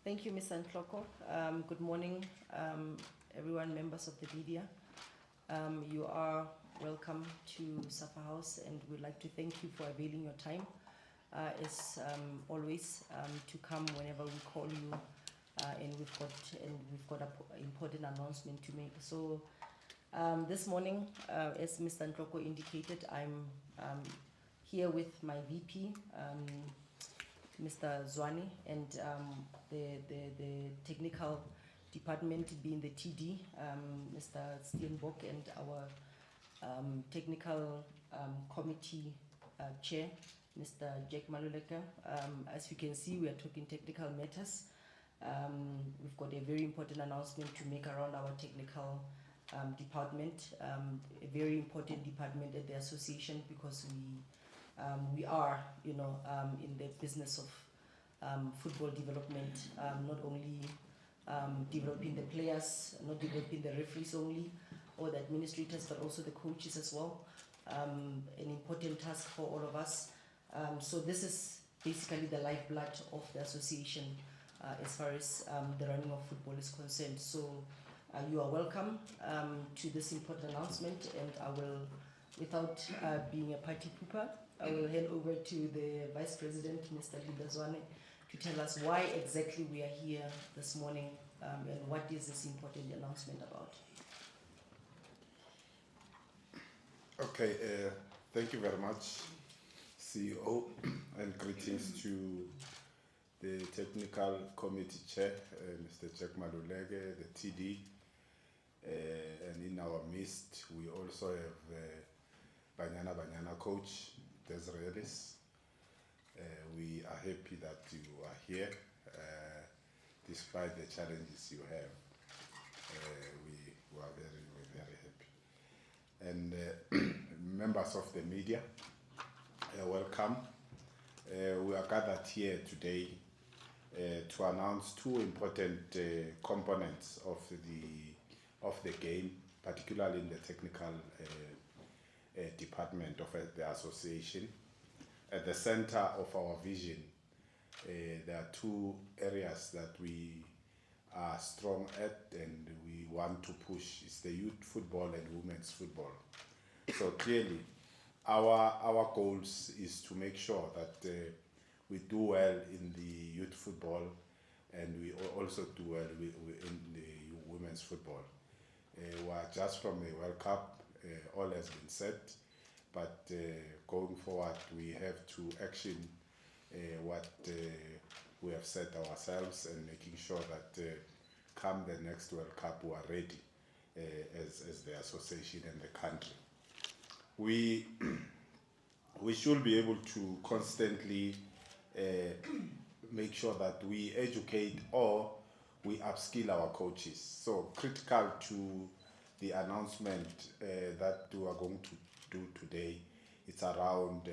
Thank you, Ms. Ntloko. Good morning, everyone, members of the media. You are welcome to SAFA House, and we'd like to thank you for availing your time, as always, to come whenever we call you, and we've got an important announcement to make. So this morning, as Mr. Ntloko indicated, I'm here with my VP, Mr. Zwane, and the technical department being the TD, Mr. Steenbok, and our technical committee chair, Mr. Jack Maluleka. As you can see, we are talking technical matters. We've got a very important announcement to make around our technical department, a very important department at the association, because we are, in the business of football development, not only developing the players, not developing the referees only, or the administrators, but also the coaches as well. An important task for all of us. So this is basically the lifeblood of the association as far as the running of football is concerned. So you are welcome to this important announcement, and I will, without being a party pooper, I will hand over to the Vice President, Mr. Linda Zwane, to tell us why exactly we are here this morning, and what is this important announcement about. Okay, thank you very much, CEO, and greetings to the Technical Committee Chair, Mr. Jack Maluleke, the TD, and in our midst we also have Banyana Coach, Desrelis. We are happy that you are here, despite the challenges you have. We are very happy. And members of the media, welcome. We are gathered here today to announce two important components of the game, particularly in the technical department of the association. At the center of our vision, there are two areas that we are strong at and we want to push. It's the youth football and women's football. So clearly, our goals is to make sure that we do well in the youth football, and we also do well in the women's football. We are just from the World Cup, all has been set. But going forward, we have to action what we have set ourselves, and making sure that come the next World Cup, we are ready as the association and the country. We should be able to constantly make sure that we educate or we upskill our coaches. So critical to the announcement that we are going to do today, it's around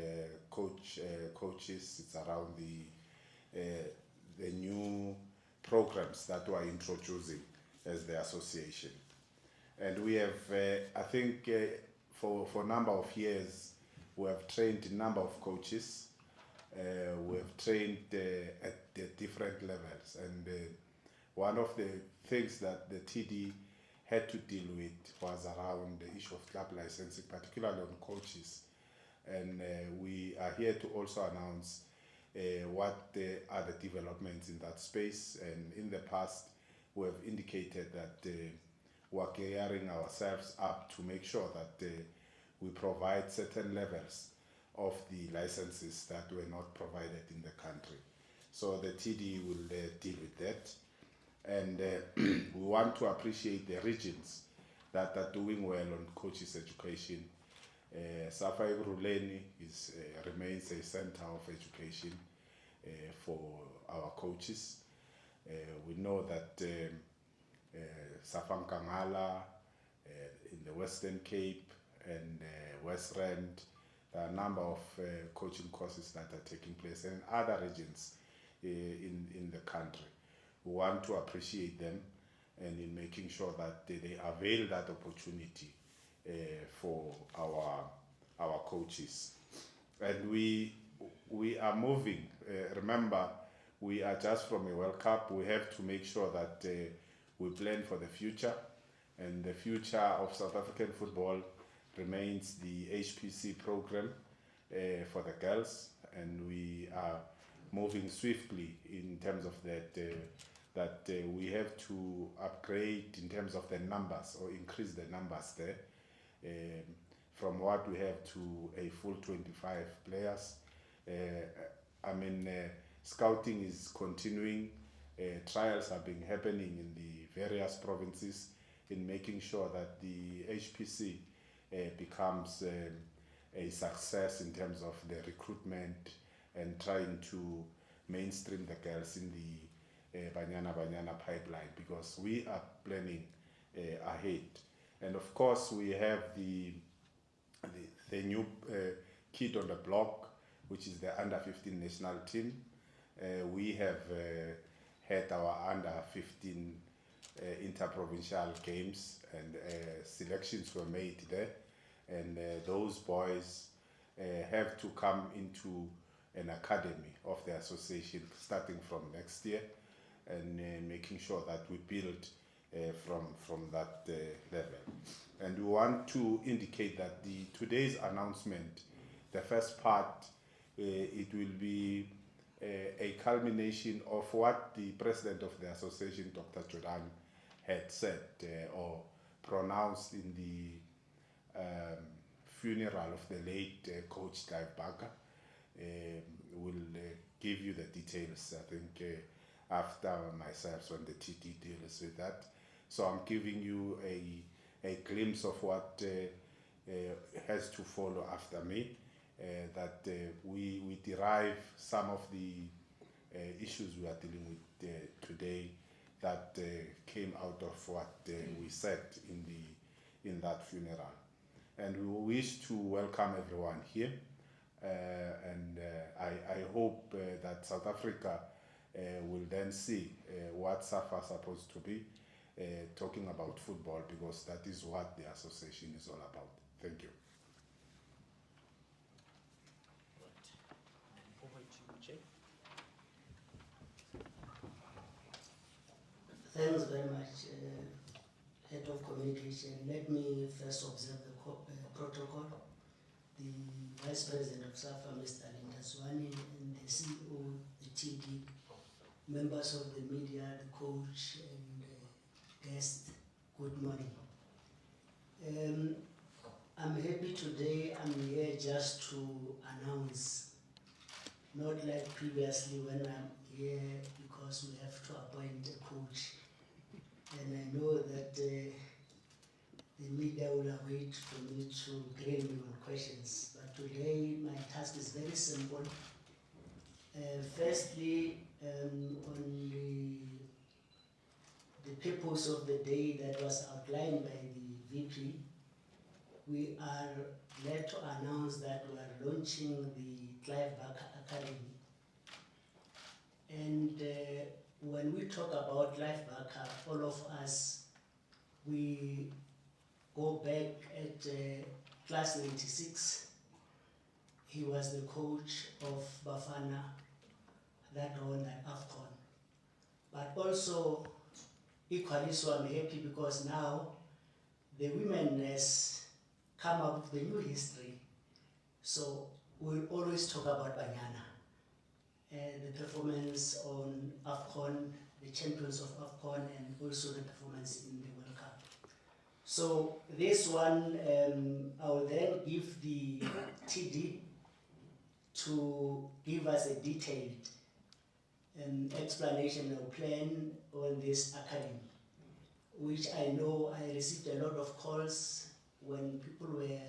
coaches, it's around the new programs that we are introducing as the association. And we have, I think, for a number of years, we have trained a number of coaches. We have trained at the different levels. And one of the things that the TD had to deal with was around the issue of club licensing, particularly on coaches. And we are here to also announce what are the developments in that space. And in the past, we have indicated that we are gearing ourselves up to make sure that we provide certain levels of the licenses that were not provided in the country. So the TD will deal with that. And we want to appreciate the regions that are doing well on coaches' education. SAFA Ekurhuleni remains a center of education for our coaches. We know that SAFA Nkangala, in the Western Cape and West Rand, there are a number of coaching courses that are taking place, and in other regions in the country. We want to appreciate them, and in making sure that they avail that opportunity for our coaches. And we are moving. Remember, We are just from a World Cup. We have to make sure that we plan for the future, and the future of South African football remains the HPC program for the girls, and we are moving swiftly in terms of that we have to upgrade in terms of the numbers or increase the numbers there from what we have to a full 25 players. Scouting is continuing. Trials have been happening in the various provinces in making sure that the HPC becomes a success in terms of the recruitment and trying to mainstream the girls in the Banyana pipeline, because we are planning ahead. And of course we have the new kid on the block, which is the under 15 national team. We have had our under 15 interprovincial games, and selections were made there, and those boys have to come into an academy of the association starting from next year, and making sure that we build from that level. And we want to indicate that today's announcement, the first part, it will be a culmination of what the president of the association, Dr. Jordan, had said or pronounced in the funeral of the late coach Clive Barker. We'll give you the details, I think, after myself when the TD deals with that. So I'm giving you a glimpse of what has to follow after me. That we derive some of the issues we are dealing with today that came out of what we said in that funeral. And we wish to welcome everyone here, and I hope that South Africa will then see what SAFA is supposed to be, talking about football, because that is what the association is all about. Thank you. Thanks very much, Head of Communication. Let me first observe the protocol. The Vice President of SAFA, Mr. Linda Zwane, and the CEO, the TD, members of the media, the coach, and guests, good morning. I'm happy today. I'm here just to announce, not like previously when I'm here because we have to appoint a coach. And I know that the media will await for me to grill me on questions. But today my task is very simple. Firstly, on the purpose of the day that was outlined by the VP, we are glad to announce that we are launching the Clive Barker Academy. And when we talk about Clive Barker, all of us, we go back at class 96. He was the coach of Bafana that won that AFCON. But also, equally so, I'm happy because now the women has come up with a new history. So we'll always talk about Banyana. The performance on AFCON, the champions of AFCON, and also the performance in the World Cup. So this one, I will then give the TD to give us a detailed explanation or plan on this academy, which I know I received a lot of calls when people were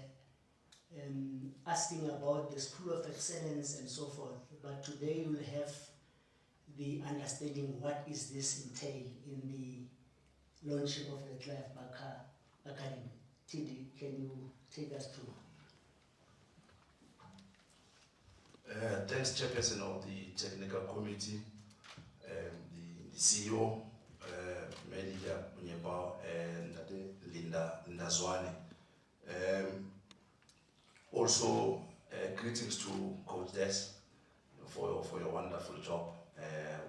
asking about the School of Excellence and so forth. But today we'll have the understanding what is this entail in the launching of the Clive Barker Academy. TD, can you take us through? Thanks, Chairperson of the Technical Committee, the CEO, Melida Munyebao, and Linda Zwane. Also, greetings to Coach Des for your wonderful job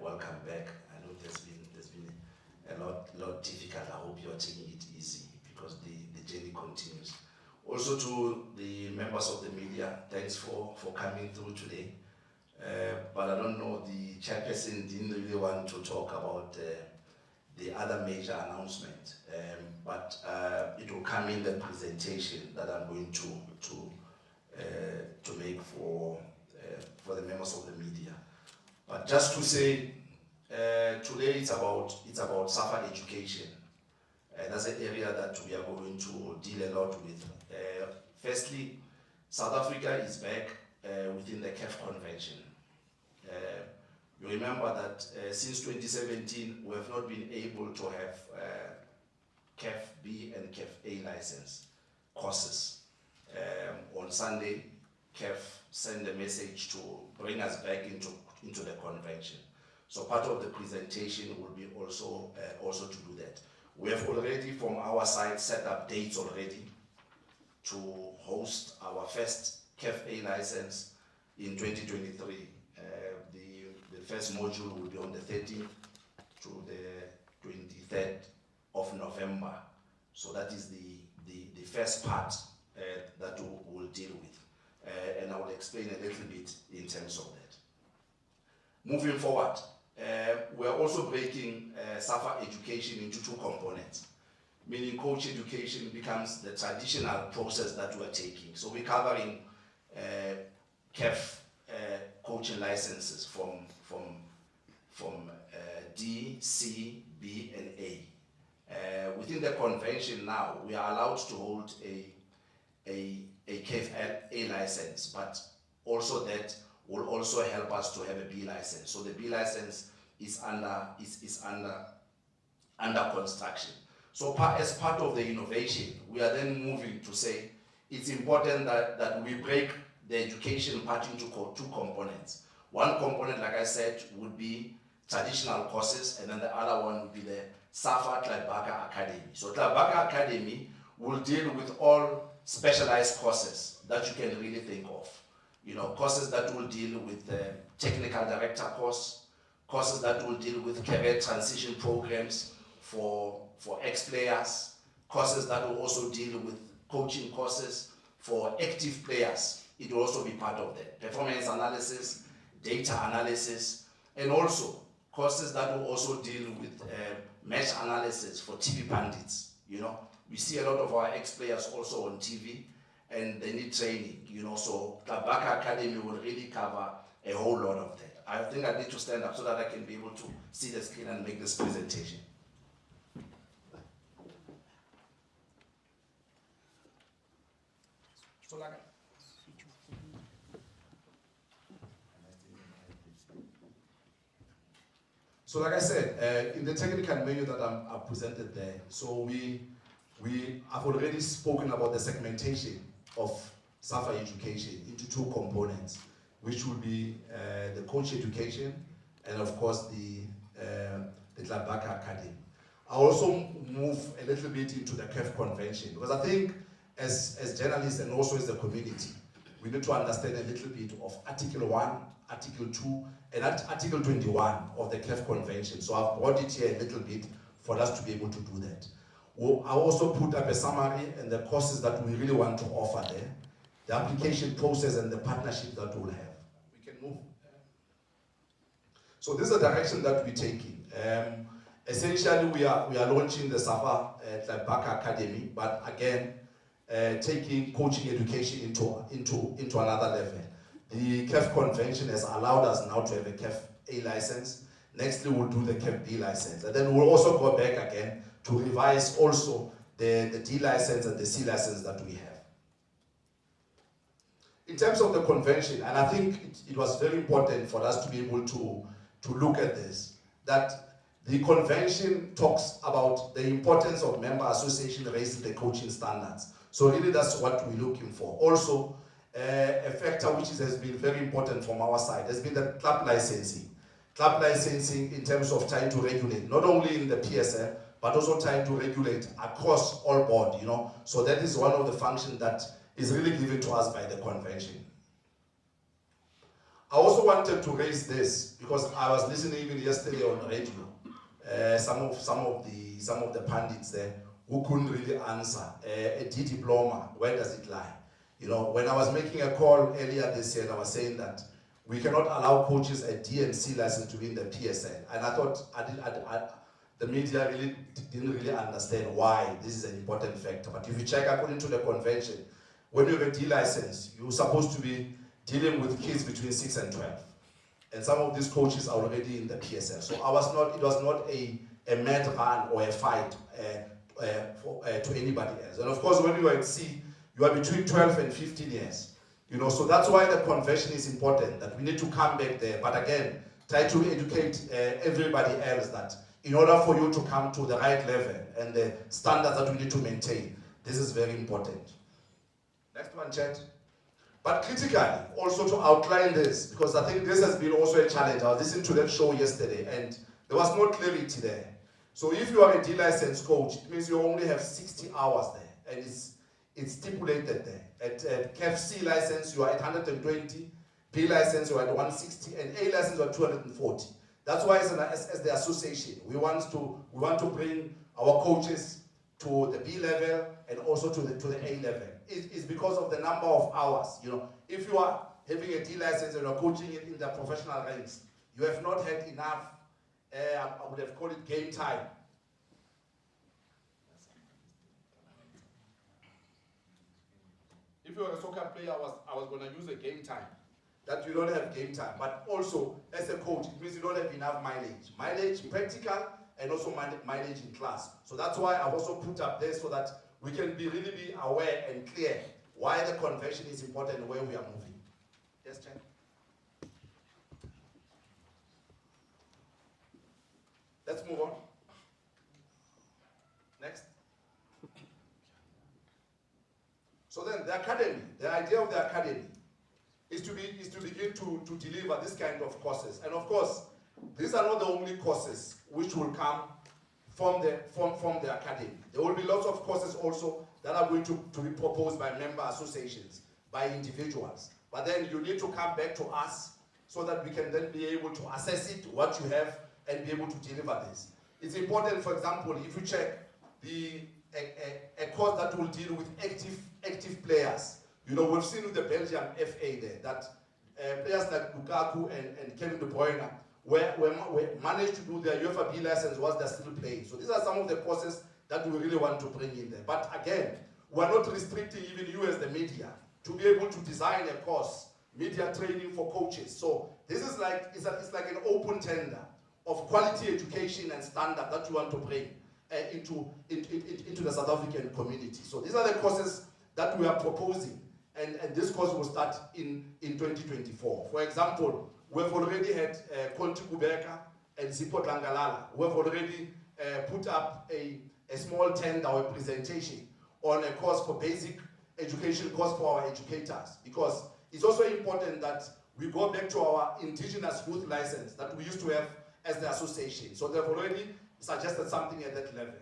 welcome back. I know there's been a lot difficult. I hope you're taking it easy because the journey continues. Also to the members of the media, thanks for coming through today. But I don't know, the chairperson didn't really want to talk about the other major announcement, but it will come in the presentation that I'm going to make for the members of the media. But just to say, today it's about SAFA education. That's an area that we are going to deal a lot with. Firstly, South Africa is back within the CAF Convention. You remember that since 2017, we have not been able to have CAF B and CAF A license courses. On Sunday, CAF sent a message to bring us back into the convention. So part of the presentation will be also to do that. We have already, from our side, set up dates already to host our first CAF A license in 2023. The first module will be on the 13th to the 23rd of November. So that is the first part that we'll deal with. And I will explain a little bit in terms of that. Moving forward, we are also breaking SAFA education into two components, meaning coach education becomes the traditional process that we are taking. So we're covering CAF coaching licenses from D, C, B, and A. Within the convention now, we are allowed to hold a CAF A license, but also that will also help us to have a B license. So the B license is under construction. So as part of the innovation, we are then moving to say it's important that we break the education part into two components. One component, like I said, would be traditional courses, and then the other one would be the SAFA Clive Barker Academy. So Clive Barker Academy will deal with all specialized courses that you can really think of. You know, courses that will deal with the technical director course, courses that will deal with career transition programs for ex-players, courses that will also deal with coaching courses for active players. It will also be part of that. Performance analysis, data analysis, and also courses that will also deal with match analysis for TV pundits. You know, we see a lot of our ex-players also on TV, and they need training, you know, so Clive Barker Academy will really cover a whole lot of that. I think I need to stand up so that I can be able to see the screen and make this presentation. So like I said, in the technical menu that I presented there, so I've already spoken about the segmentation of SAFA education into two components, which will be the coach education and of course the Clive Barker Academy. I'll also move a little bit into the CAF convention, because I think as journalists and also as the community, we need to understand a little bit of Article 1, Article 2, and Article 21 of the CAF convention. So I've brought it here a little bit for us to be able to do that. I also put up a summary and the courses that we really want to offer there, the application process and the partnership that we'll have. We can move. So this is the direction that we're taking. Essentially, we are launching the SAFA Clive Barker Academy, but again, taking coaching education into another level. The CAF convention has allowed us now to have a CAF A license. Nextly, we'll do the CAF B license, and then we'll also go back again to revise also the D license and the C license that we have. In terms of the convention, and I think it was very important for us to be able to look at this, that the convention talks about the importance of member association raising the coaching standards. So really that's what we're looking for. Also, a factor which has been very important from our side has been the club licensing. Club licensing in terms of trying to regulate, not only in the PSL, but also trying to regulate across all board, you know. So that is one of the functions that is really given to us by the convention. I also wanted to raise this because I was listening even yesterday on radio. Some of the pundits there who couldn't really answer. A D diploma, where does it lie? You know, when I was making a call earlier this year, I was saying that we cannot allow coaches a D and C license to be in the PSL, and I thought the media really didn't really understand why this is an important factor. But if you check according to the convention, when you have a D license, you're supposed to be dealing with kids between 6 and 12. And some of these coaches are already in the PSL. So it was not a mad run or a fight to anybody else. And of course, when you are at C, you are between 12 and 15 years. You know, so that's why the convention is important, that we need to come back there. But again, try to educate everybody else that in order for you to come to the right level and the standards that we need to maintain, this is very important. Next one, chat. But critically, also to outline this, because I think this has been also a challenge. I was listening to that show yesterday, and there was no clarity there. So if you are a D-licensed coach, it means you only have 60 hours there, and it's stipulated there. At CAF-C license, you are at 120, B license, you are at 160, and A license, you are 240. That's why as the association, we want to bring our coaches to the B level and also to the A level. It's because of the number of hours. You know, if you are having a D license and you're coaching it in the professional ranks, you have not had enough, I would have called it game time. If you're a soccer player, I was going to use a game time. That you don't have game time. But also, as a coach, it means you don't have enough mileage. Mileage practical and also mileage in class. So that's why I've also put up there so that we can really be aware and clear why the convention is important and where we are moving. Yes, Chen? Let's move on. Next. So then the academy, the idea of the academy is to begin to deliver this kind of courses. And of course, these are not the only courses which will come from the academy. There will be lots of courses also that are going to be proposed by member associations, by individuals. But then you need to come back to us so that we can then be able to assess it, what you have, and be able to deliver this. It's important, for example, if you check a course that will deal with active players. You know, we've seen with the Belgium FA there that players like Lukaku and Kevin De Bruyne were managed to do their UEFA B license whilst they're still playing. So these are some of the courses that we really want to bring in there. But again, we're not restricting even you as the media to be able to design a course, media training for coaches. So this is like, it's like an open tender of quality education and standard that you want to bring into the South African community. So these are the courses that we are proposing. And this course will start in 2024. For example, we've already had Conti Kubeka and Zippo Tlangalala. We've already put up a small tender or a presentation on a course for basic education course for our educators, because it's also important that we go back to our indigenous youth license that we used to have as the association. So they've already suggested something at that level.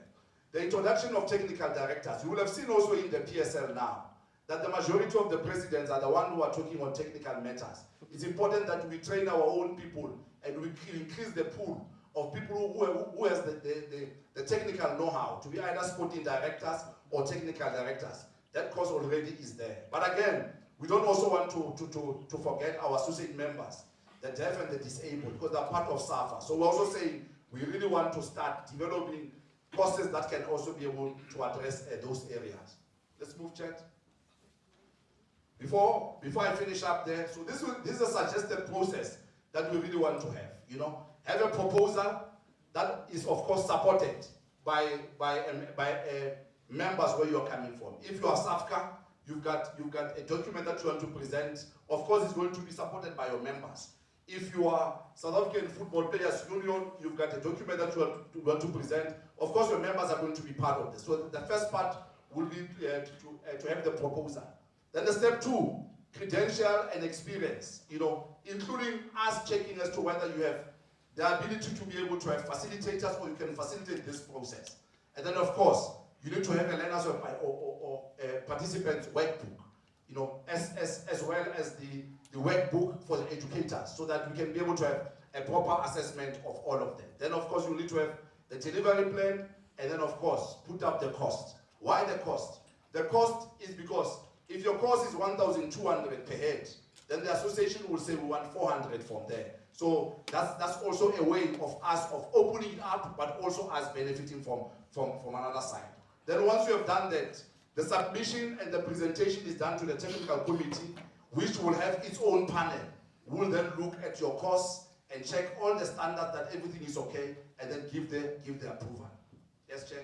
The introduction of technical directors, you will have seen also in the PSL now, that the majority of the presidents are the ones who are talking on technical matters. It's important that we train our own people and we increase the pool of people who has the technical know-how to be either sporting directors or technical directors. That course already is there. But again, we don't also want to forget our associate members, the deaf and the disabled, because they're part of SAFA. So we're also saying we really want to start developing courses that can also be able to address those areas. Let's move, chat. Before I finish up there, so this is a suggested process that we really want to have. You know, have a proposal that is of course supported by members where you are coming from. If you are SAFCA, you've got a document that you want to present. Of course, it's going to be supported by your members. If you are South African Football Players Union, you've got a document that you want to present. Of course, your members are going to be part of this. So the first part will be to have the proposal. Then the step 2, credential and experience, you know, including us checking as to whether you have the ability to be able to have facilitators or you can facilitate this process. And then, of course, you need to have a learner's or participant's workbook, you know, as well as the the workbook for the educators so that we can be able to have a proper assessment of all of them. Then of course you need to have the delivery plan, and then of course put up the cost. Why the cost? The cost is because if your cost is 1,200 per head, then the association will say we want 400 from there. So that's also a way of us of opening it up, but also us benefiting from another side. Then once you have done that, the submission and the presentation is done to the technical committee, which will have its own panel. We'll then look at your costs and check all the standards that everything is okay, and then give the approval. Yes, Chair.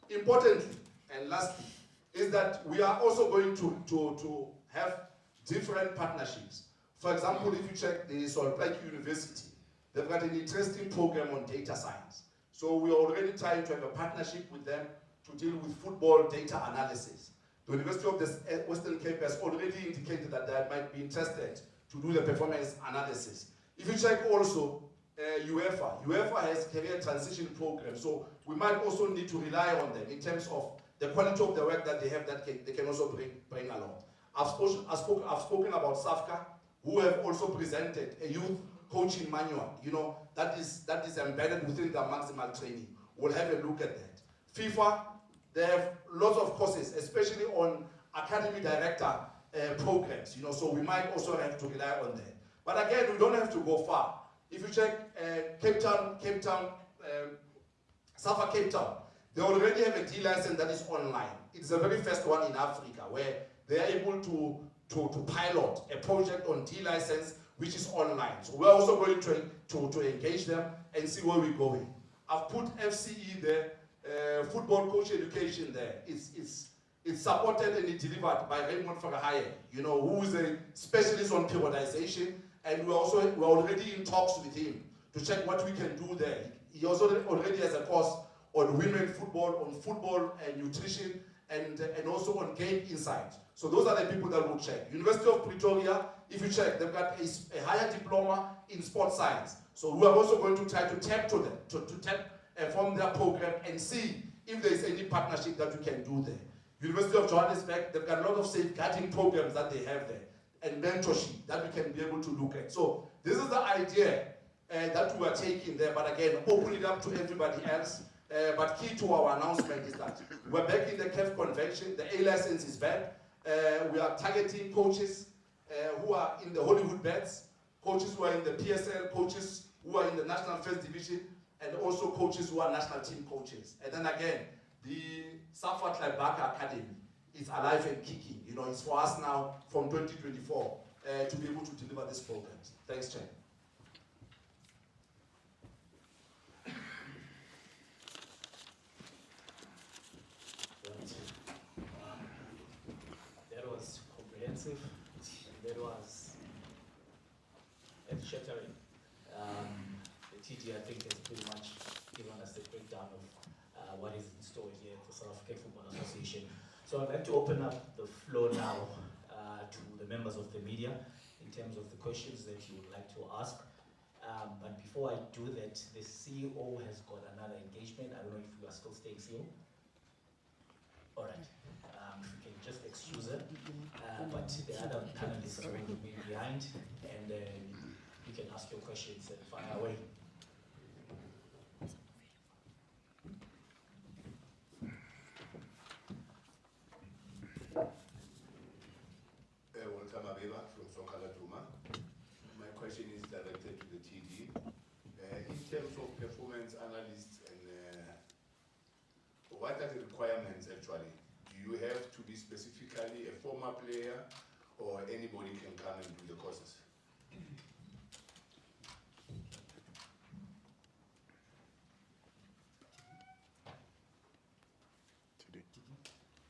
Importantly, and lastly, is that we are also going to have different partnerships. For example, if you check the Solplaik University, they've got an interesting program on data science. So we are already trying to have a partnership with them to deal with football data analysis. The University of the Western Cape has already indicated that they might be interested to do the performance analysis. If you check also UEFA has career transition program, so we might also need to rely on them in terms of the quality of the work that they have that they can also bring along. I've spoken about SAFA, who have also presented a youth coaching manual, that is embedded within their maximal training. We'll have a look at that. FIFA, they have lots of courses, especially on academy director programs, so we might also have to rely on that. But again, we don't have to go far. If you check Cape Town, SAFA Cape Town, they already have a D license that is online. It's the very first one in Africa where they are able to pilot a project on D license which is online. So we're also going to engage them and see where we're going. I've put FCE there, football coach education there. It's supported and it's delivered by Raymond Fagahaye, who is a specialist on periodization, and we're already in talks with him to check what we can do there. He also already has a course on women football, on football and nutrition, and also on game insight. So those are the people that will check. University of Pretoria, if you check, they've got a higher diploma in sports science. So we are also going to try to tap to them, to tap from their program and see if there is any partnership that we can do there. University of Johannesburg, they've got a lot of safeguarding programs that they have there and mentorship that we can be able to look at. So this is the idea that we are taking there, but again, open it up to everybody else. But key to our announcement is that we're back in the CAF convention, the A license is back. We are targeting coaches who are in the Hollywood bets, coaches who are in the PSL, coaches who are in the National First Division, and also coaches who are national team coaches. And then again, the SAFA Clive Barker Academy is alive and kicking. It's for us now from 2024 to be able to deliver these programs. Thanks, Chair. That was comprehensive. That was earth-shattering. The TD, I think, has pretty much given us the breakdown of what is in store here at the South African Football Association. So I'd like to open up the floor now to the members of the media in terms of the questions that you would like to ask. But before I do that, the CEO has got another engagement. I don't know if you are still staying CEO. All right. If you can just excuse her. But the other panelists will be behind, and you can ask your questions and fire away. My question is directed to the TD. In terms of performance analysts, and what are the requirements actually? Do you have to be specifically a former player, or anybody can come and do the courses?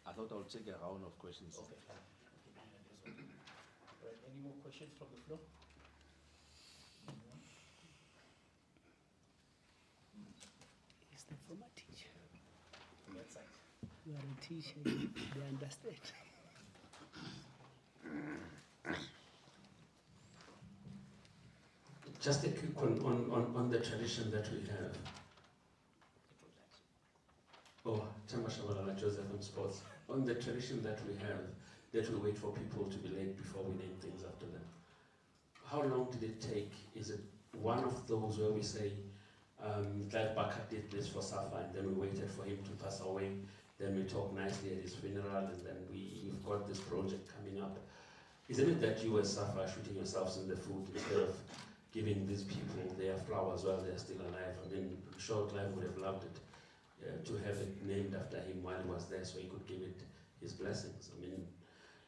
I thought I would take a round of questions. Okay. Right. Any more questions from the floor? He's the former teacher. That side. You are a teacher, they understand. Just a quick one on the tradition that we have. Oh, Chama Shabalala Joseph on sports. On the tradition that we have, that we wait for people to be late before we name things after them. How long did it take? Is it one of those where we say, Clive Barker did this for SAFA, and then we waited for him to pass away, then we talk nicely at his funeral, and then we've got this project coming up? Isn't it that you as SAFA are shooting yourselves in the foot instead of giving these people their flowers while they're still alive? I mean, I'm sure Clive would have loved it, to have it named after him while he was there, so he could give it his blessings. I mean,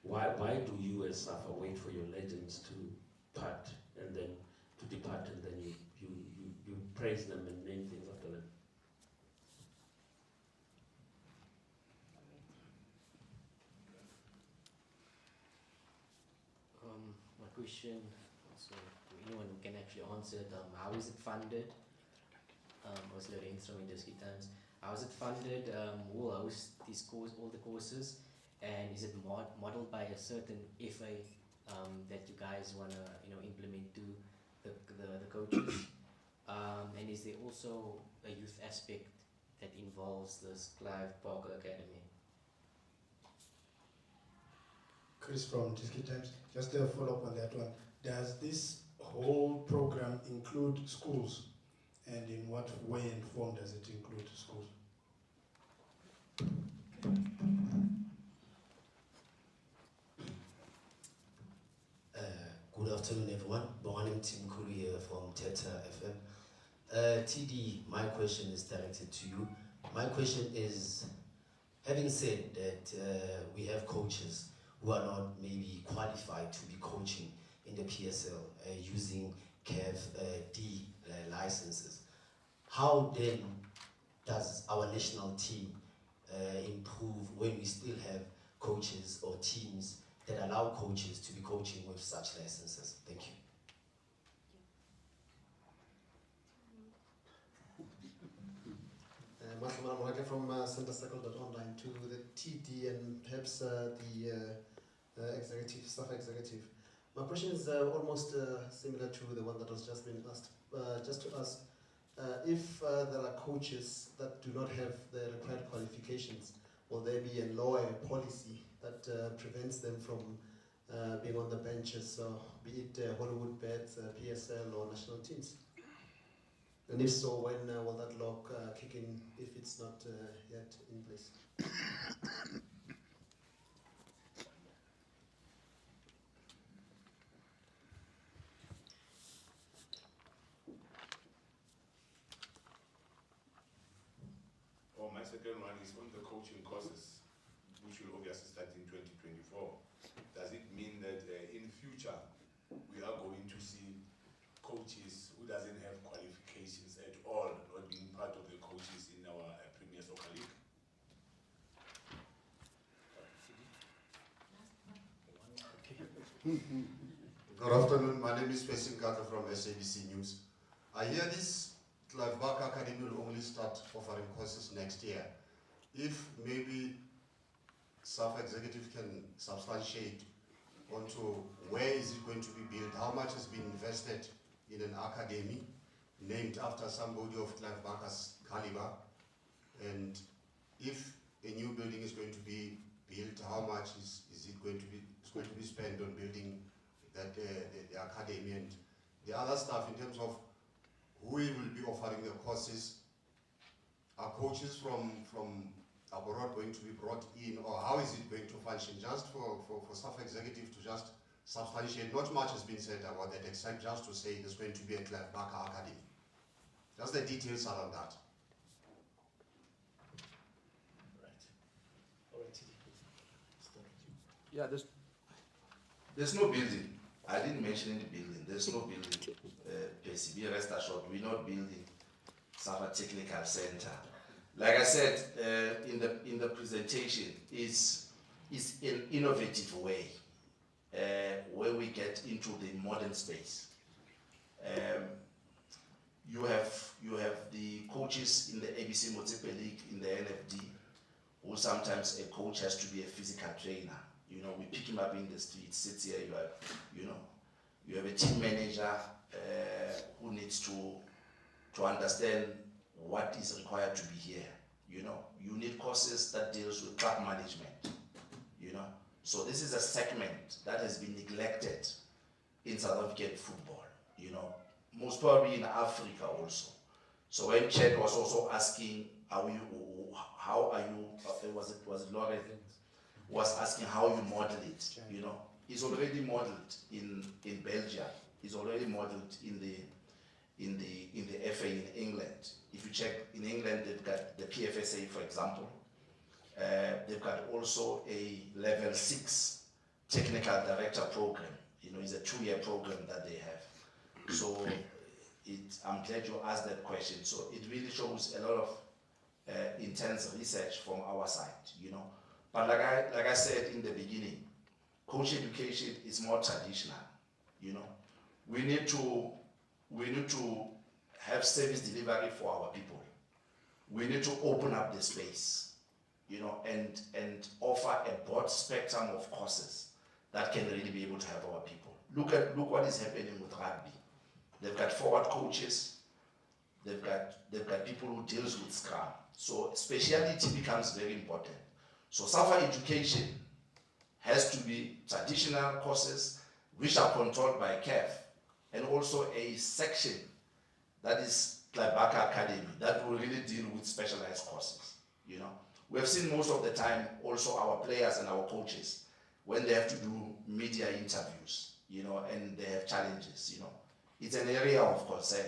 why do you as SAFA wait for your legends to part and then to depart, and then you praise them and name things after them? My question, so to anyone who can actually answer it, how is it funded? Was Lorenzo in Disky Times. How is it funded? Who will host these all the courses? And is it modeled by a certain FA that you guys want to implement to the coaches? And is there also a youth aspect that involves this Clive Barker Academy? Chris from Disky Times. Just a follow-up on that one. Does this whole program include schools? And in what way and form does it include schools? Good afternoon, everyone. Morning, Tim Kuri here from Teta FM. TD, my question is directed to you. My question is, having said that we have coaches who are not maybe qualified to be coaching in the PSL using CAF D licenses, how then does our national team improve when we still have coaches or teams that allow coaches to be coaching with such licenses? Thank you. I'm from centercircle.online to the TD and perhaps the executive, staff executive. My question is almost similar to the one that was just been asked. Just to ask, if there are coaches that do not have the required qualifications, will there be a law and a policy that prevents them from being on the benches, be it Hollywood Bets, PSL or national teams? And if so, when will that law kick in if it's not yet in place? My second one is on the coaching courses, which will obviously start in 2024. Does it mean that in future we are going to see coaches who doesn't have qualifications at all not being part of the coaches in our Premier Soccer League? Good afternoon, my name is Pesin Carter from SABC News. I hear this Clive Barker Academy will only start offering courses next year. If maybe SAFA executive can substantiate onto where is it going to be built, how much has been invested in an academy named after somebody of Clive Barker's caliber, and if a new building is going to be built, how much is it going to be spent on building that the academy, and the other stuff in terms of who will be offering the courses. Are coaches from abroad going to be brought in, or how is it going to function? Just for staff executive to just substantiate, not much has been said about that except just to say there's going to be a Clive Barker Academy. Just the details around that. Yeah, there's no building. I didn't mention any building. There's no building. Be rest assured, we're not building SAFA Technical Center. Like I said in the presentation, is an innovative way where we get into the modern space. You have the coaches in the ABC Motsipe League, in the NFD, who sometimes a coach has to be a physical trainer. We pick him up in the street, sits here, you have a team manager who needs to understand what is required to be here. You need courses that deals with club management. So this is a segment that has been neglected in South African football, you know, most probably in Africa also. So when Chad was also asking, how are you, was it Laura was asking how you model it, you know, it's already modeled in Belgium, it's already modeled in the FA in England. If you check in England, they've got the PFSA, for example. They've got also a level 6 technical director program. You know, it's a 2-year program that they have. So I'm glad you asked that question. So it really shows a lot of intense research from our side, you know. But like I said in the beginning, coach education is more traditional, you know. We need to have service delivery for our people. We need to open up the space, you know, and offer a broad spectrum of courses that can really be able to help our people. Look what is happening with rugby. They've got forward coaches, they've got people who deals with Scrum. So speciality becomes very important. So SAFA education has to be traditional courses which are controlled by CAF, and also a section that is Clive Barker Academy that will really deal with specialized courses, you know. We have seen most of the time also our players and our coaches when they have to do media interviews, you know, and they have challenges, you know. It's an area of concern,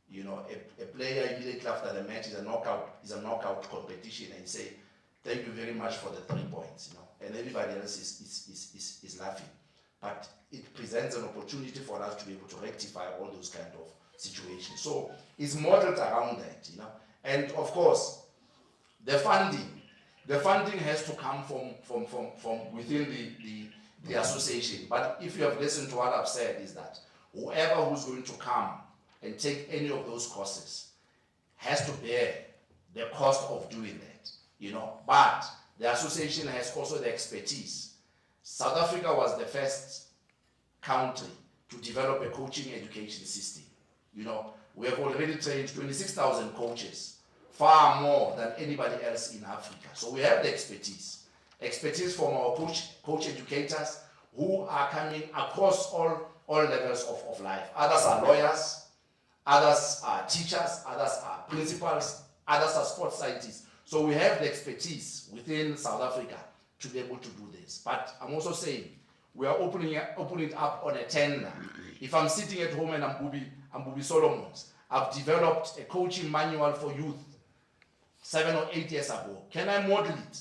you know. A player immediately after the match is a knockout competition, and say, thank you very much for the 3 points, you know, and everybody else is laughing. But it presents an opportunity for us to be able to rectify all those kind of situations. So it's modeled around that, you know. And of course, the funding has to come from within the association. But if you have listened to what I've said, is that whoever who's going to come and take any of those courses has to bear the cost of doing that, you know. But the association has also the expertise. South Africa was the first country to develop a coaching education system. You know, we have already trained 26,000 coaches, far more than anybody else in Africa. So we have the expertise from our coach educators who are coming across all levels of life. Others are lawyers, others are teachers, others are principals, others are sports scientists. So we have the expertise within South Africa to be able to do this. But I'm also saying we are opening it up on a tender. If I'm sitting at home and I'm Bubi Solomons, I've developed a coaching manual for youth 7 or 8 years ago. Can I model it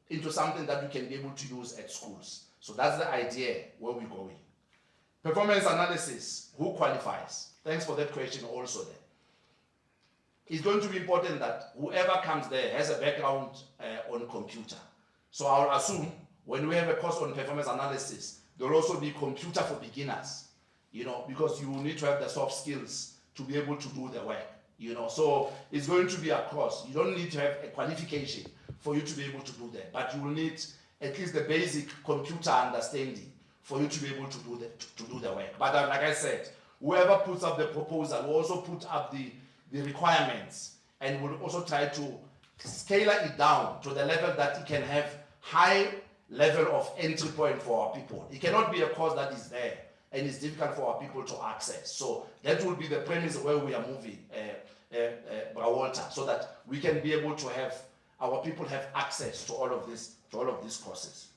into something that we can be able to use at schools? So that's the idea where we're going. Performance analysis, who qualifies? Thanks for that question also there. It's going to be important that whoever comes there has a background on computer. So I'll assume when we have a course on performance analysis, there will also be computer for beginners, you know, because you need to have the soft skills to be able to do the work, you know. So it's going to be a course. You don't need to have a qualification for you to be able to do that, but you will need at least the basic computer understanding for you to be able to do the work. But like I said, whoever puts up the proposal will also put up the requirements, and will also try to scale it down to the level that it can have high level of entry point for our people. It cannot be a course that is there and it's difficult for our people to access. So that will be the premise where we are moving, Walter, so that we can be able to have our people have access to all of these courses.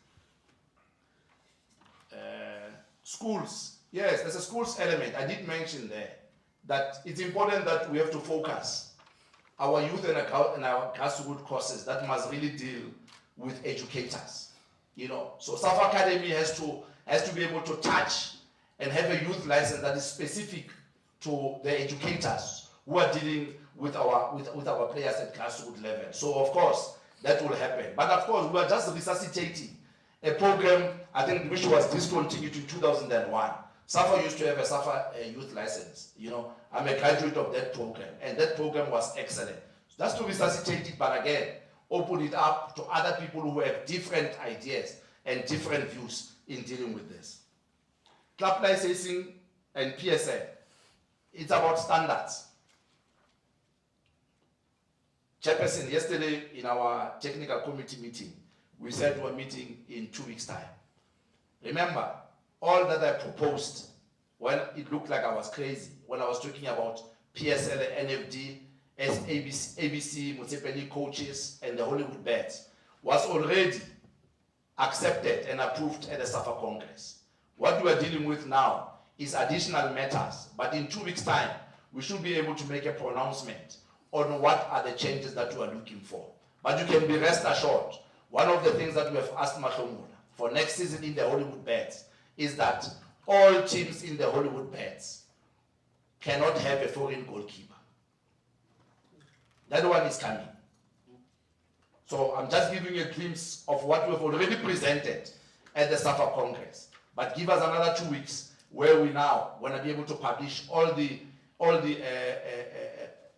Schools, yes, there's a schools element. I did mention there that it's important that we have to focus our youth and our grassroots courses that must really deal with educators, you know. So SAFA Academy has to be able to touch and have a youth license that is specific to the educators who are dealing with our players at grassroots level. So of course that will happen. But of course we are just resuscitating a program, I think, which was discontinued in 2001. SAFA used to have a SAFA youth license. You know, I'm a graduate of that program, and that program was excellent. So that's to resuscitate it, but again, open it up to other people who have different ideas and different views in dealing with this. Club licensing and PSL, it's about standards. Chairperson, yesterday in our technical committee meeting, we said we're meeting in 2 weeks' time. Remember, all that I proposed when it looked like I was crazy, when I was talking about PSL, NFD, ABC, Mutsepeli coaches, and the Hollywood bets, was already accepted and approved at the SAFA Congress. What we are dealing with now is additional matters, but in 2 weeks' time, we should be able to make a pronouncement on what are the changes that we are looking for. But you can be rest assured, one of the things that we have asked Mahlomula for next season in the Hollywood bets is that all teams in the Hollywood bets cannot have a foreign goalkeeper. That one is coming. So I'm just giving you a glimpse of what we've already presented at the SAFA Congress. But give us another 2 weeks where we now want to be able to publish all the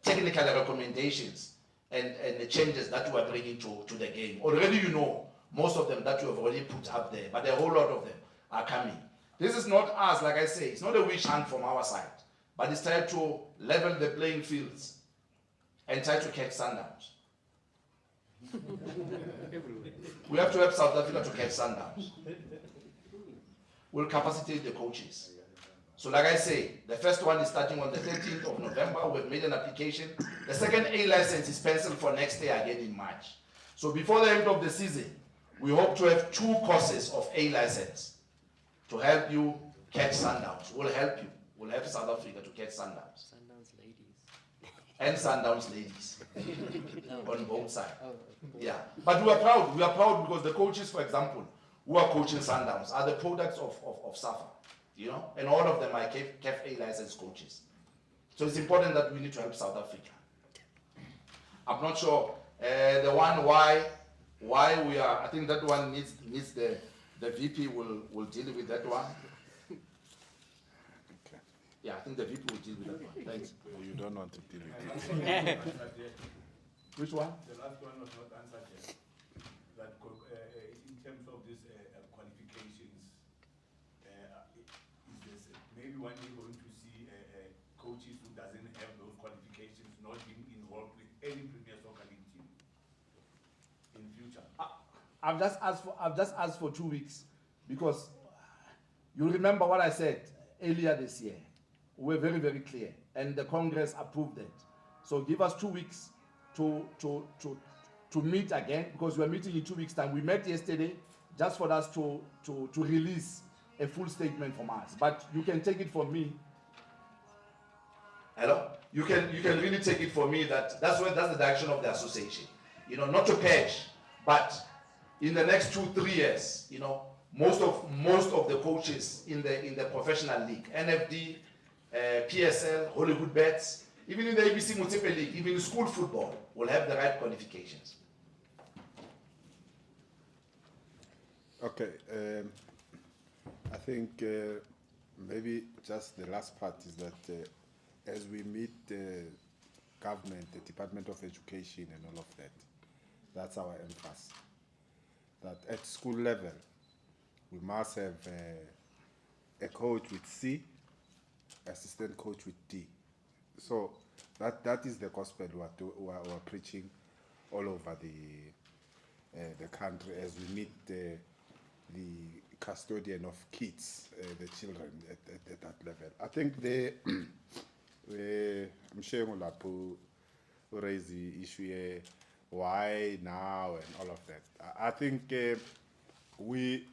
technical recommendations and the changes that we are bringing to the game. Already you know most of them that you have already put up there, but a whole lot of them are coming. This is not us, like I say, it's not a witch hunt from our side, but it's time to level the playing fields and try to catch Sundowns. We have to help South Africa to catch Sundowns. We'll capacitate the coaches. So like I say, the first one is starting on the 13th of November. We've made an application. The second A license is penciled for next year again in March. So before the end of the season, we hope to have 2 courses of A license to help you catch Sundowns. We'll help you. We'll help South Africa to catch Sundowns. Sundowns ladies. And Sundowns ladies. On both sides. Yeah. But we are proud. We are proud because the coaches, for example, who are coaching Sundowns are the products of SAFA. You know, and all of them are CAF A licensed coaches. So it's important that we need to help South Africa. I'm not sure the one why we are. I think that one needs the VP will deal with that one. Okay. Yeah, I think the VP will deal with that one. Thanks. You don't want to deal with it. Which one? The last one was not answered yet. That in terms of these qualifications, is this maybe one day going to see coaches who doesn't have those qualifications not being involved with any Premier Soccer League team in future? I've just asked for 2 weeks because you remember what I said earlier this year. We were very, very clear, and the Congress approved it. So give us 2 weeks to meet again, because we're meeting in 2 weeks' time. We met yesterday just for us to release a full statement from us. But you can take it from me. Hello? You can really take it from me that's the direction of the association. You know, not to patch, but in the next 2-3 years, you know, most of the coaches in the professional league, NFD, PSL, Hollywood bets, even in the ABC Mutepe League, even in school football, will have the right qualifications. Okay, I think maybe just the last part is that as we meet the government, the Department of Education and all of that, that's our emphasis. That at school level, we must have a coach with C, assistant coach with D. So that is the gospel we are preaching all over the country as we meet the custodian of kids, the children at that level. I think I'm sharing Olapu raise the issue here, why now and all of that. I think we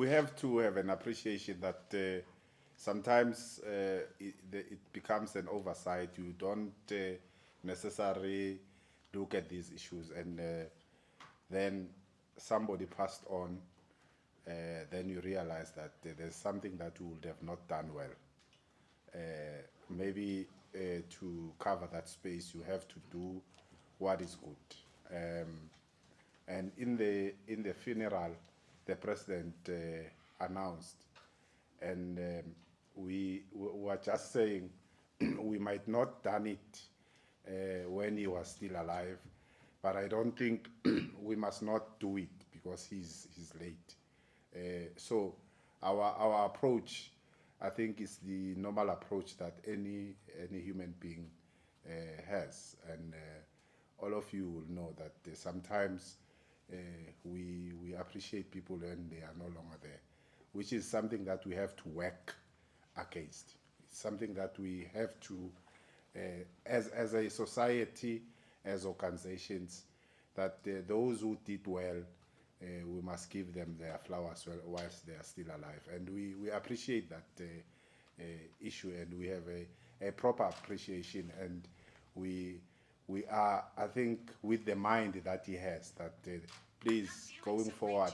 have to have an appreciation that sometimes it becomes an oversight. You don't necessarily look at these issues, and then somebody passed on, then you realize that there's something that you would have not done well. Maybe to cover that space, you have to do what is good. And in the funeral, the president announced, and we were just saying we might not done it when he was still alive, but I don't think we must not do it because he's late. So our approach, I think, is the normal approach that any human being has, and all of you will know that sometimes we appreciate people when they are no longer there, which is something that we have to work against. It's something that we have to, as a society, as organizations, that those who did well, we must give them their flowers whilst they are still alive. And we appreciate that issue, and we have a proper appreciation, and we are, I think, with the mind that he has, that please, going forward,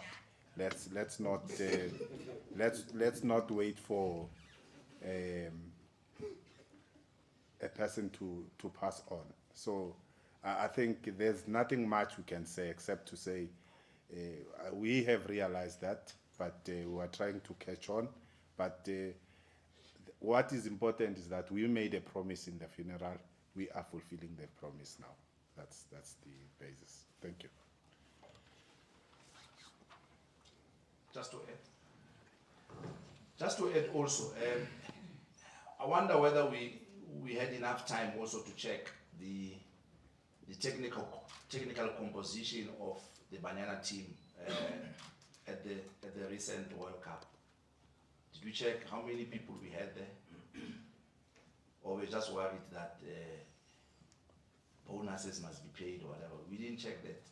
let's not wait for a person to pass on. So I think there's nothing much we can say except to say we have realized that, but we are trying to catch on. But what is important is that we made a promise in the funeral. We are fulfilling the promise now. That's the basis. Thank you. Just to add also, I wonder whether we had enough time also to check the technical composition of the Banyana team at the recent World Cup. Did we check how many people we had there? Or we're just worried that bonuses must be paid or whatever? We didn't check that.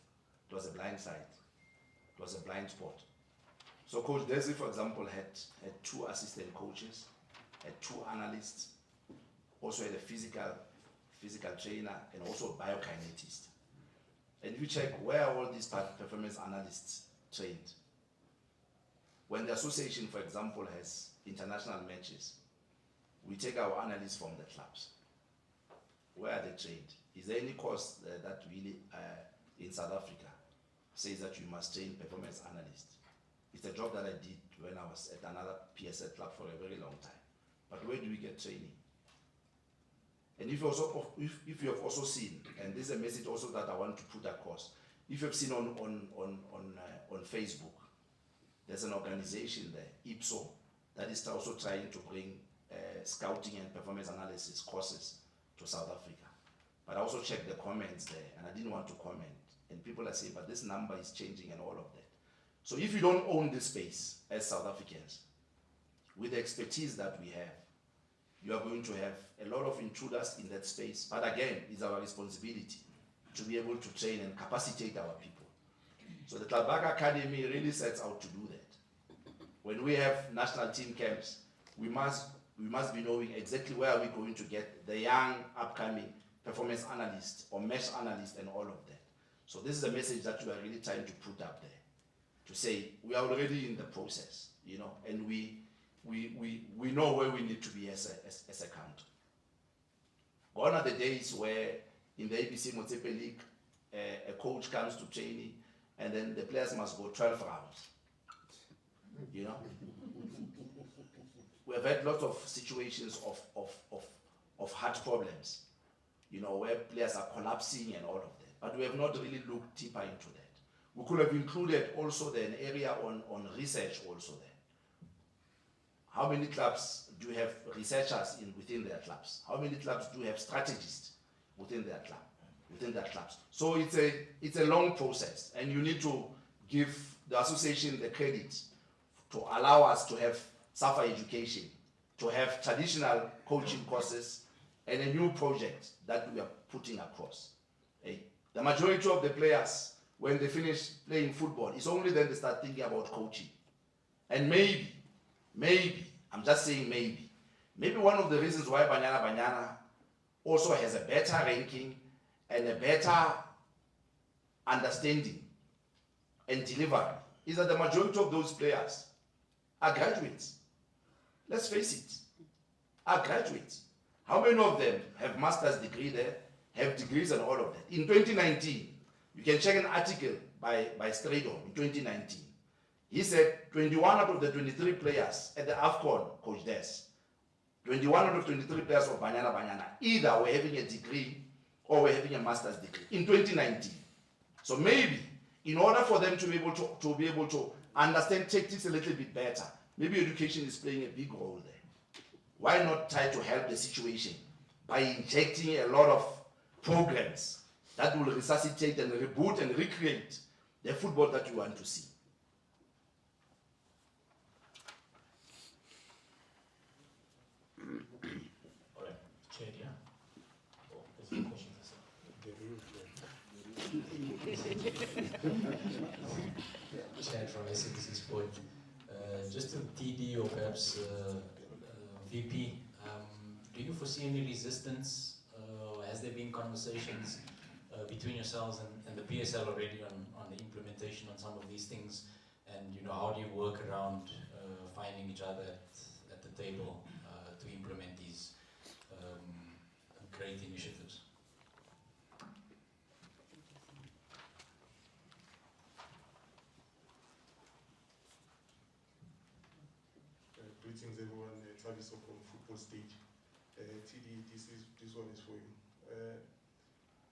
It was a blind side. It was a blind spot. So Coach Desi, for example, had 2 assistant coaches, had 2 analysts, also had a physical trainer, and also a biokinetist. And if you check where all these performance analysts trained, when the association, for example, has international matches, we take our analysts from the clubs. Where are they trained? Is there any course that really, in South Africa, says that you must train performance analysts? It's a job that I did when I was at another PSL club for a very long time. But where do we get training? And if you have also seen, and this is a message also that I want to put across, if you have seen on Facebook, there's an organization there, IPSO, that is also trying to bring scouting and performance analysis courses to South Africa. But I also checked the comments there, and I didn't want to comment. And people are saying, but this number is changing and all of that. So if you don't own this space as South Africans, with the expertise that we have, you are going to have a lot of intruders in that space. But again, it's our responsibility to be able to train and capacitate our people. So the Clive Barker Academy really sets out to do that. When we have national team camps, we must be knowing exactly where are we going to get the young upcoming performance analysts or mesh analysts and all of that. So this is a message that we are really trying to put up there, to say we are already in the process, you know, and we know where we need to be as a country. Gone are the days where in the ABC Motsepe League, a coach comes to training and then the players must go 12 rounds, you know. We have had lots of situations of heart problems, you know, where players are collapsing and all of that, but we have not really looked deeper into that. We could have included also an area on research also there. How many clubs do you have researchers within their clubs? How many clubs do you have strategists within their clubs? So it's a long process, and you need to give the association the credit to allow us to have SAFA education, to have traditional coaching courses, and a new project that we are putting across. The majority of the players, when they finish playing football, it's only then they start thinking about coaching. And maybe, I'm just saying maybe one of the reasons why Banyana also has a better ranking and a better understanding and delivery is that the majority of those players are graduates. Let's face it, are graduates. How many of them have master's degree there, have degrees and all of that? In 2019, you can check an article by Stradon in 2019. He said 21 out of the 23 players at the AFCON, Coach Des, 21 out of 23 players of Banyana either were having a degree or were having a master's degree in 2019. So maybe, in order for them to be able to understand tactics a little bit better, maybe education is playing a big role there. Why not try to help the situation by injecting a lot of programs that will resuscitate and reboot and recreate the football that you want to see. All right, Chair, yeah? Oh, there's a question for sir. Chair from SABC Sport. Just to TD or perhaps VP, do you foresee any resistance? Has there been conversations between yourselves and the PSL already on the implementation on some of these things? And how do you work around finding each other at the table to implement these great initiatives? Greetings everyone, Travis from Football Stage. TD, this one is for you.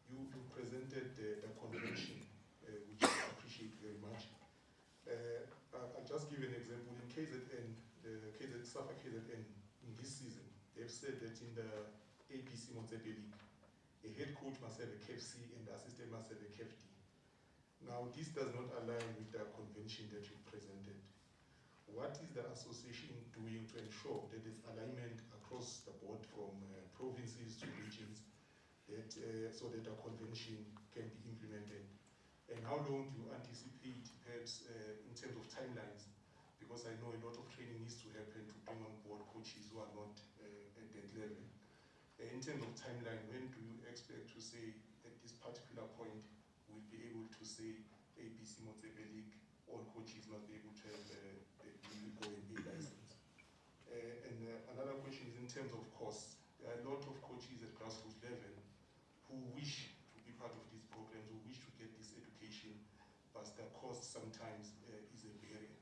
You presented the convention, which I appreciate very much. I'll just give you an example. In KZN, SAFA KZN, in this season, they've said that in the ABC Montebello League, a head coach must have a KFC and the assistant must have a KFD. Now, this does not align with the convention that you presented. What is the association doing to ensure that there's alignment across the board from provinces to regions, that so that the convention can be implemented? And how long do you anticipate, perhaps in terms of timelines? Because I know a lot of training needs to happen to bring on board coaches who are not at that level. In terms of timeline, when do you expect to say at this particular point we'll be able to say ABC Montebello League, all coaches must be able to have go and A license? And another question is in terms of costs. There are a lot of coaches at grassroots level who wish to be part of these programs, who wish to get this education, but the cost sometimes is a barrier.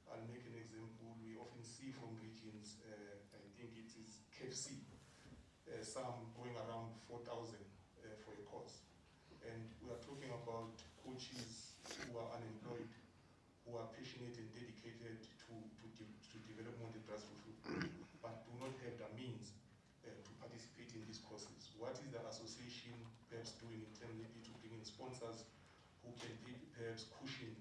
I'll make an example. We often see from regions, I think it is KFC, some going around 4,000 for a course. And we are talking about coaches who are unemployed, who are passionate and dedicated to develop more the grassroots, but do not have the means to participate in these courses. What is the association perhaps doing internally to bring in sponsors who can be perhaps cushion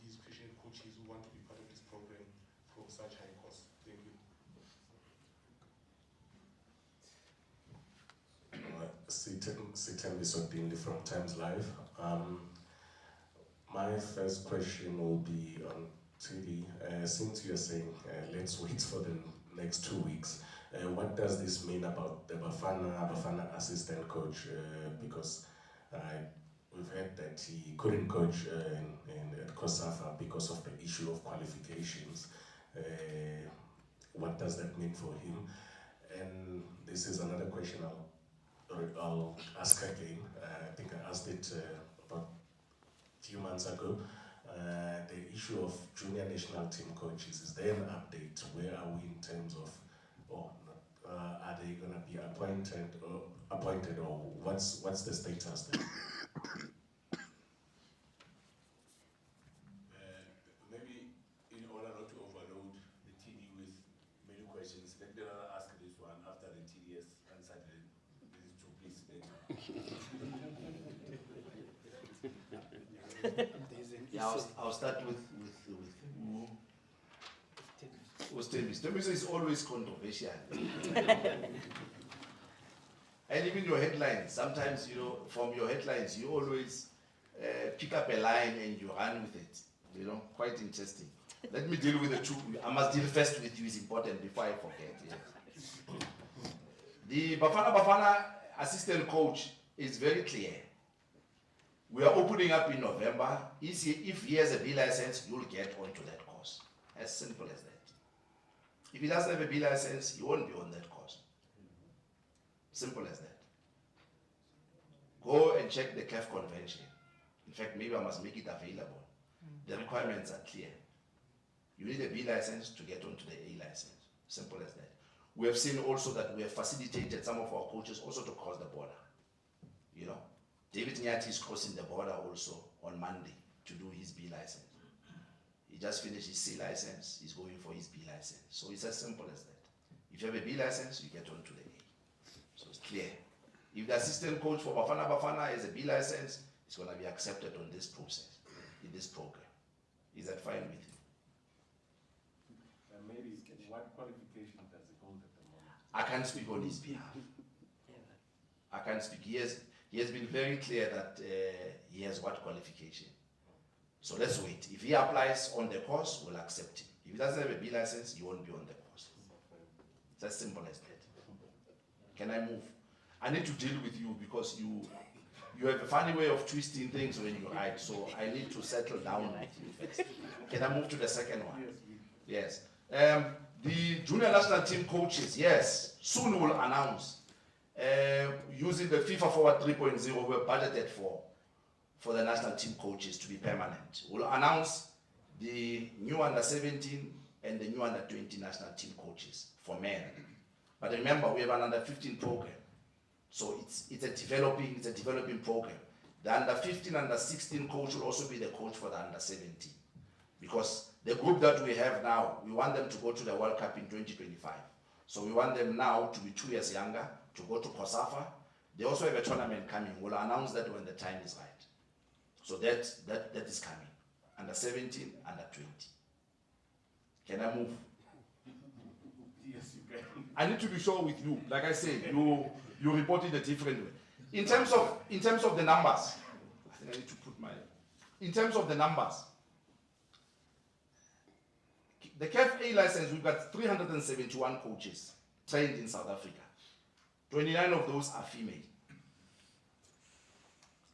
these passionate coaches who want to be part of this program from such high costs? Thank you. Sitem Bisodini from Times Live. My first question will be on TD. Since you're saying let's wait for the next 2 weeks, what does this mean about the Bafana assistant coach? Because we've heard that he couldn't coach at COSAFA because of the issue of qualifications. What does that mean for him? And this is another question I'll ask again. I think I asked it about a few months ago. The issue of junior national team coaches, is there an update? Where are we in terms of, are they going to be appointed, or what's the status there? Maybe in order not to overload the TD with many questions, let me ask this one after the TD has answered these two, please. Yeah, I'll start with Temis is always controversial. And even your headlines, sometimes, from your headlines, you always pick up a line and you run with it. Quite interesting. Let me deal with the two. I must deal first with you, is important before I forget. Yes. The Bafana assistant coach is very clear. We are opening up in November. If he has a B license, you'll get onto that course. As simple as that. If he doesn't have a B license, he won't be on that course. Simple as that. Go and check the CAF convention. In fact, maybe I must make it available. The requirements are clear. You need a B license to get onto the A license. Simple as that. We have seen also that we have facilitated some of our coaches also to cross the border. David Nyati is crossing the border also on Monday to do his B license. He just finished his C license, he's going for his B license. So it's as simple as that. If you have a B license, you get on to the A. So it's clear. If the assistant coach for Bafana has a B license, is going to be accepted on this process, in this program. Is that fine with you? Maybe what qualification does he hold at the moment? I can't speak on his behalf. I can't speak. He has been very clear that he has what qualification. So let's wait. If he applies on the course, we'll accept him. If he doesn't have a B license, he won't be on the course. It's as simple as that. Can I move? I need to deal with you because you have a funny way of twisting things when you write, so I need to settle down with you first. Can I move to the second one? Yes. The junior national team coaches, yes, soon we'll announce. Using the FIFA Forward 3.0, we're budgeted for the national team coaches to be permanent. We'll announce the new under-17 and the new under-20 national team coaches for men. But remember, we have an under-15 program. So it's a developing program. The under-15, under-16 coach will also be the coach for the under-17. Because the group that we have now, we want them to go to the World Cup in 2025. So we want them now to be 2 years younger, to go to SAFA. They also have a tournament coming. We'll announce that when the time is right. So that is coming. Under-17, under-20. Can I move? Yes, you can. I need to be sure with you. Like I said, you reported a different way. In terms of the numbers, I think I need to put my. In terms of the numbers, the CAF A license, we've got 371 coaches trained in South Africa. 29 of those are female.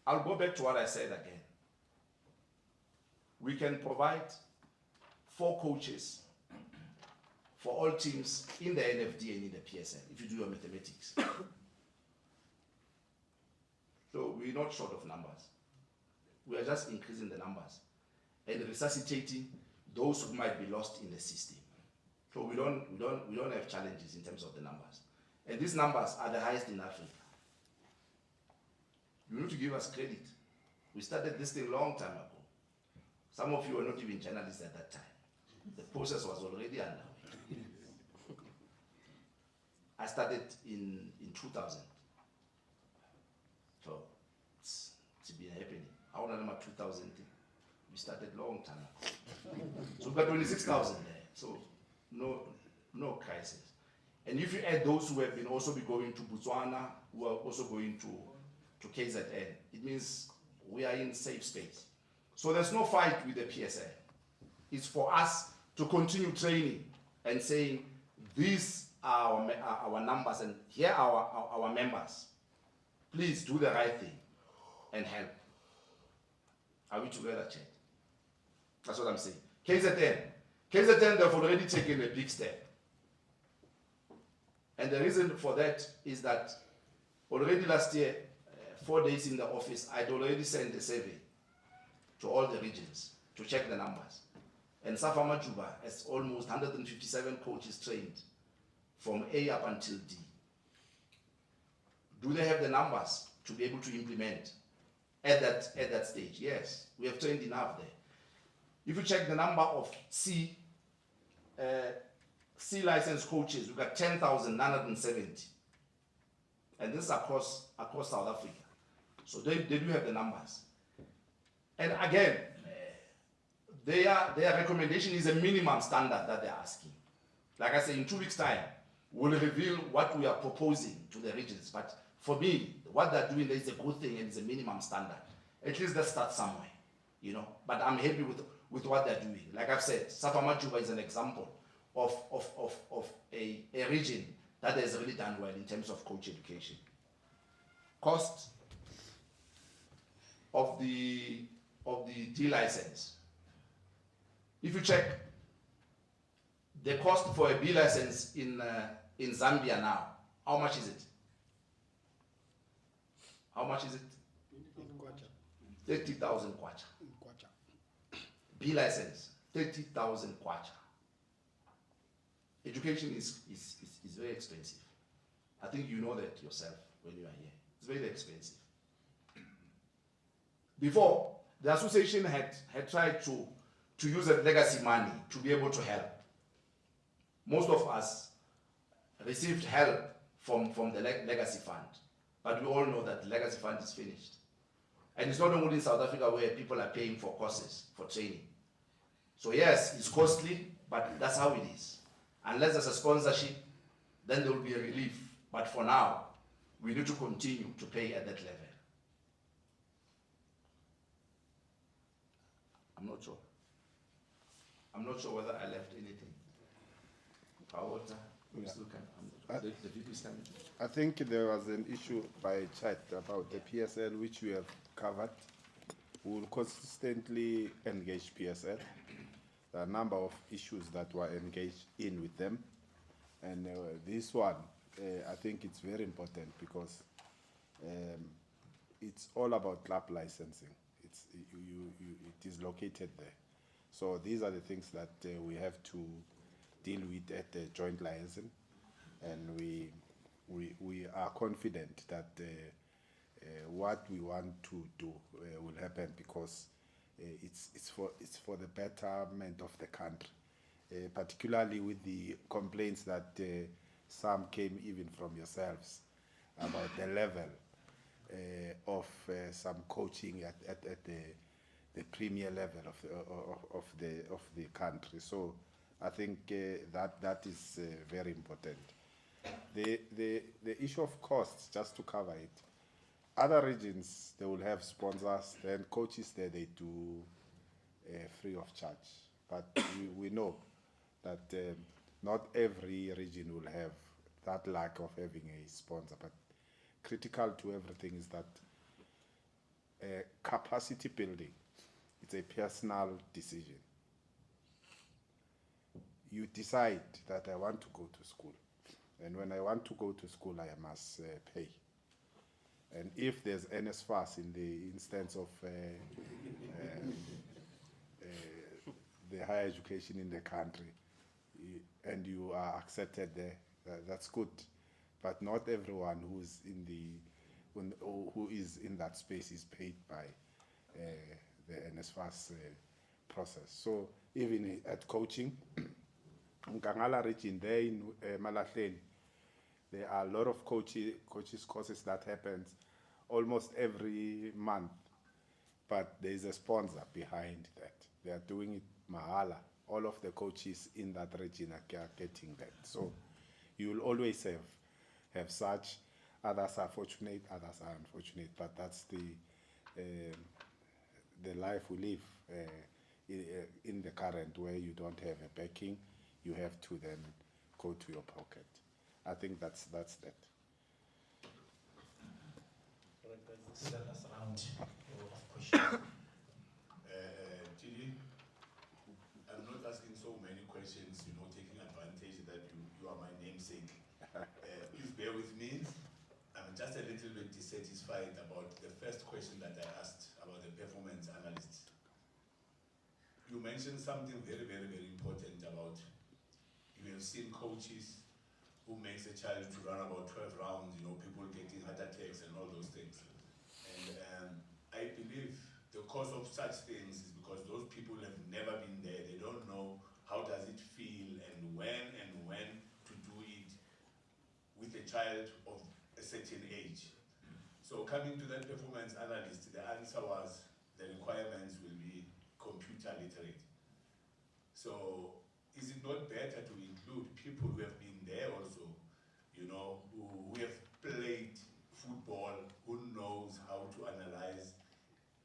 I'll go back to what I said again. We can provide 4 coaches for all teams in the NFD and in the PSL, if you do your mathematics. So we're not short of numbers. We are just increasing the numbers and resuscitating those who might be lost in the system. So we don't have challenges in terms of the numbers. And these numbers are the highest in Africa. You need to give us credit. We started this thing a long time ago. Some of you were not even journalists at that time. The process was already underway. I started in 2000. So it's been happening. I want to remember 2000. We started a long time ago. So we've got 26,000 there. So no crisis. And if you add those who have been also be going to Botswana, who are also going to KZN, it means we are in safe space. So there's no fight with the PSL. It's for us to continue training and saying, these are our numbers and here are our members. Please do the right thing and help. Are we together, Chet? That's what I'm saying. KZN, they've already taken a big step. And the reason for that is that already last year, 4 days in the office, I'd already sent a survey to all the regions to check the numbers. And SAFA Majuba has almost 157 coaches trained from A up until D. Do they have the numbers to be able to implement at that stage? Yes, we have trained enough there. If you check the number of C licensed coaches, we've got 10,970. And this is across South Africa. So they do have the numbers. And again, their recommendation is a minimum standard that they're asking. Like I say, in 2 weeks' time, we'll reveal what we are proposing to the regions. But for me, what they're doing is a good thing and it's a minimum standard. At least let's start somewhere, you know. But I'm happy with what they're doing. Like I've said, SAFA Majuba is an example of a region that has really done well in terms of coach education. Cost of the D license. If you check the cost for a B license in Zambia now, how much is it? How much is it? 30,000 kwacha. B license, 30,000 kwacha. Education is very expensive. I think you know that yourself when you are here. It's very expensive. Before, the association had tried to use that legacy money to be able to help. Most of us received help from the legacy fund, but we all know that the legacy fund is finished. And it's not only in South Africa where people are paying for courses, for training. So yes, it's costly, but that's how it is. Unless there's a sponsorship, then there will be a relief. But for now, we need to continue to pay at that level. I'm not sure. I'm not sure whether I left anything. I think there was an issue by chat about the PSL, which we have covered. We will consistently engage PSL. There are a number of issues that were engaged in with them. And this one, I think it's very important because it's all about club licensing. It is located there. So these are the things that we have to deal with at the joint liaison, and we are confident that what we want to do will happen because it's for the betterment of the country, particularly with the complaints that some came even from yourselves about the level of some coaching at the premier level of the country. So I think that is very important. The issue of costs, just to cover it, other regions, they will have sponsors, then coaches there, they do free of charge. But we know that not every region will have that lack of having a sponsor. But critical to everything is that capacity building, it's a personal decision. You decide that I want to go to school. And when I want to go to school, I must pay. And if there's NSFAS in the instance of the higher education in the country, and you are accepted there, that's good. But not everyone who's who is in that space is paid by the NSFAS process. So even at coaching, Nkangala region there in Malahleni, there are a lot of coaches courses that happens almost every month, but there is a sponsor behind that. They are doing it mahala. All of the coaches in that region are getting that. So you will always have such. Others are fortunate, others are unfortunate, but that's the life we live in the current, where you don't have a backing, you have to then go to your pocket. I think that's that. This is the last round of questions. Chidi, I'm not asking so many questions, taking advantage that you are my namesake. Please bear with me. I'm just a little bit dissatisfied about the first question that I asked about the performance analyst. You mentioned something very, very, very important about you have seen coaches who makes a child to run about 12 rounds, people getting heart attacks and all those things. And I believe the cause of such things is because those people have never been there. They don't know how does it feel and when to do it with a child of a certain age. So coming to that performance analyst, the answer was the requirements will be computer literate. So is it not better to include people who have been there also, who have played football, who knows how to analyze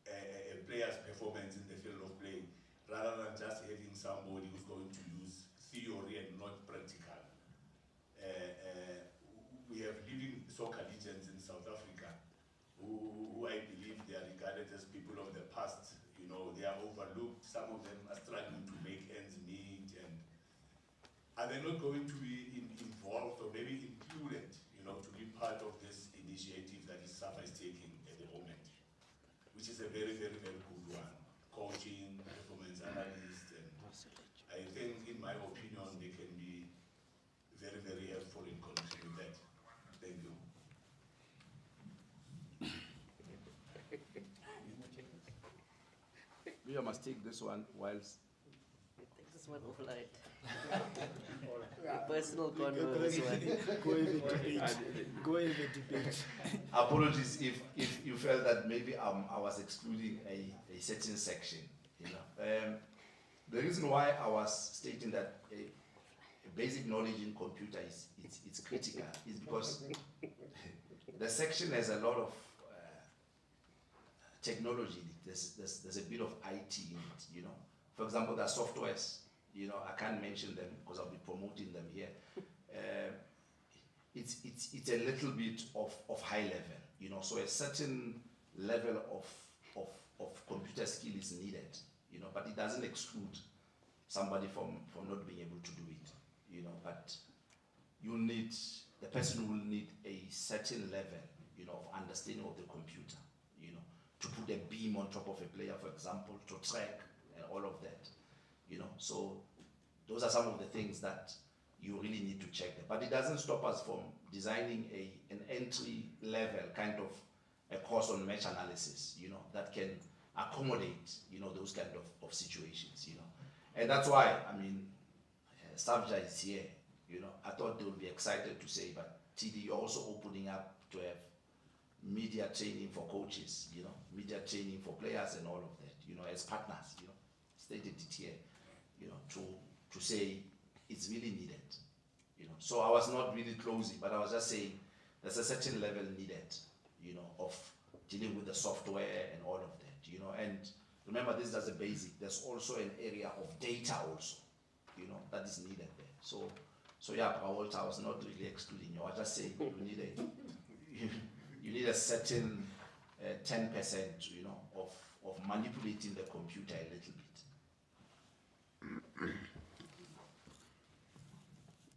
a player's performance in the field of play, rather than just having somebody who's going to use theory and not practical. We have living soccer legends in South Africa who I believe they are regarded as people of the past. They are overlooked. Some of them are struggling to make ends meet. And are they not going to be involved or maybe included, to be part of this initiative that SAFA is taking at the moment, which is a very, very, very good one. Coaching, performance analyst, and I think, in my opinion, they can be very, very helpful in contributing that. Thank you. We must take this one whilst What offline? Personal convo, this one. Go have a debate. Go have a debate. Apologies if you felt that maybe I was excluding a certain section. You know, the reason why I was stating that a basic knowledge in computer it's critical is because the section has a lot of technology. There's a bit of IT in it. You know, for example, there are softwares. You know, I can't mention them because I'll be promoting them here. It's a little bit of high level, you know, so a certain level of computer skill is needed, you know, but it doesn't exclude somebody from not being able to do it, you know, but the person will need a certain level, you know, of understanding of the computer, you know, to put a beam on top of a player, for example, to track and all of that, you know, so those are some of the things that you really need to check them. But it doesn't stop us from designing an entry level kind of a course on match analysis, you know, that can accommodate, you know, those kind of situations, you know. And that's why, I mean, Savja is here, you know. I thought they would be excited to say, but TD, you're also opening up to have media training for coaches, you know, media training for players and all of that, you know, as partners, you know, stated it here, you know, to say it's really needed, you know. So I was not really closing, but I was just saying there's a certain level needed, you know, of dealing with the software and all of that, you know. And remember, this is just a basic. There's also an area of data also, you know, that is needed there. So yeah, Walter, I was not really excluding you. I was just saying you need a certain 10%, you know, of manipulating the computer a little bit.